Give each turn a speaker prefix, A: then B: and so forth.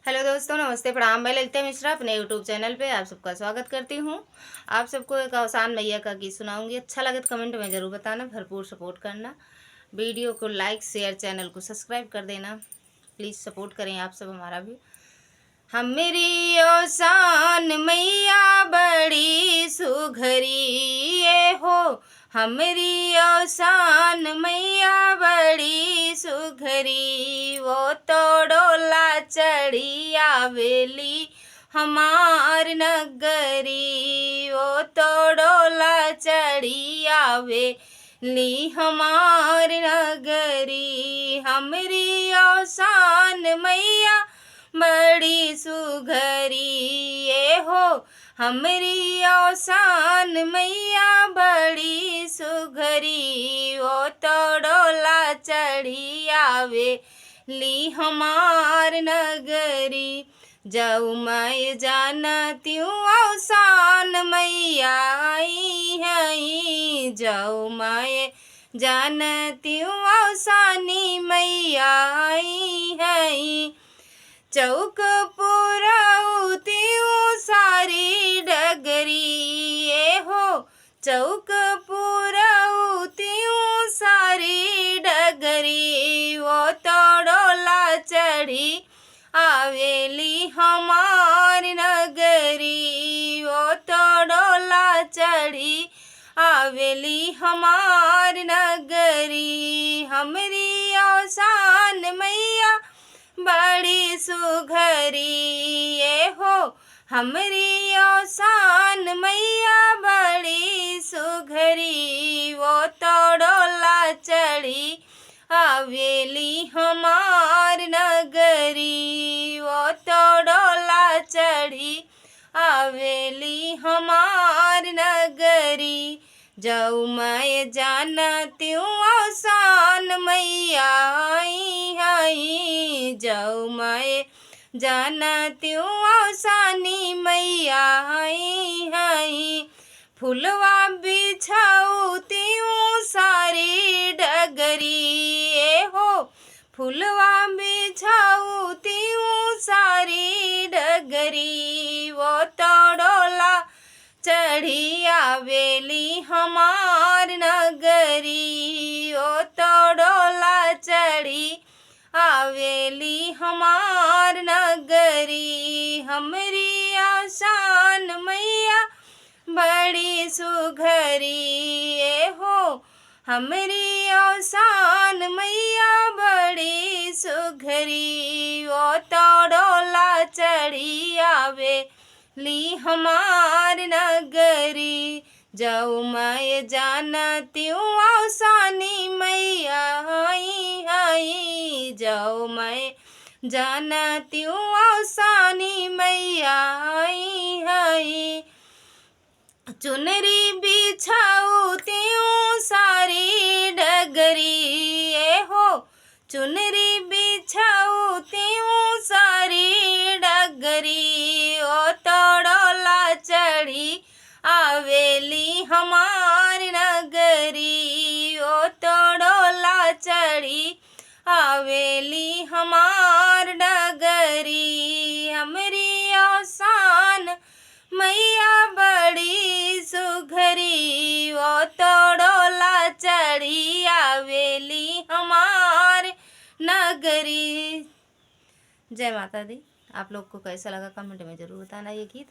A: Hello दोस्तों, नमस्ते, प्रणाम। मैं ललिता मिश्रा अपने यूट्यूब चैनल पे आप सबका स्वागत करती हूँ। आप सबको एक आसान मैया का गीत सुनाऊंगी। अच्छा लगे तो कमेंट में ज़रूर बताना, भरपूर सपोर्ट करना। वीडियो को लाइक शेयर, चैनल को सब्सक्राइब कर देना। प्लीज़ सपोर्ट करें आप सब हमारा भी। हमरी ओसान मैया बड़ी सुघरी ये हो, हमरी ओसान मैया बड़ी सुघरी। वो तो डोला चढ़ी आवेली हमार नगरी, वो तो डोला चढ़ी आवेली हमार नगरी। हमरी ओसान मैया बड़ी सुघरी ये हो, हमरी ओसान मैया बड़ी सुघरी। वो तो डोला चढ़ी आवेली हमार नगरी। जाऊ मैं जानती हूँ ओसान मैया आई है, जाऊ मैं जानती हूँ ओसानी मैया आई है। चौक पुराउती सारी डगरी ये हो, चौक पुराउती सारी डगरी। वो तो डोला चढ़ी आवेली हमार नगरी, वो तो डोला चढ़ी आवेली हमार नगरी। हमरी ओसान मैया बड़ी सुघरी ये हो, हमरी ओसान मैया बड़ी सुघरी। वो तो डोला चढ़ी आवेली हमार नगरी, वो तो डोला चढ़ी आवेली हमार नगरी। जाऊ मैं जानती हूँ ओसान मैया आई है, जाऊ मैं जानती हूँ ओसानी मैया आई है। फुलवा बिछाऊती हूँ सारी डगरी ये हो, फुलवा बिछाऊती हूँ सारी डगरी। वो तो डोला चढ़ी आवेली हमार नगरी, वो तो डोला चढ़ी आवेली हमार नगरी। हमरी ओसान मैया बड़ी सुघरी ये हो, हमरी ओसान मैया बड़ी सुघरी। वो तो डोला चढ़ी आवेली हमार नगरी। जाऊ मैं जानती हूँ ओसानी मैया आई आई, जाऊ मैं जानती हूँ ओसानी मैया आई आई। चुनरी बिछाऊती हूँ सारी डगरी ये हो, चुनरी बिछाऊती हूँ सारी डगरी। ओ तो डोला चढ़ी आवेली हमार नगरी, ओ तो डोला चढ़ी आवेली हमार नगरी। हमरी ओसान मैया बड़ी सुघरी, वो तो डोला चढ़ी आवेली हमार नगरी। जय माता दी। आप लोग को कैसा लगा कमेंट में ज़रूर बताना ये गीत।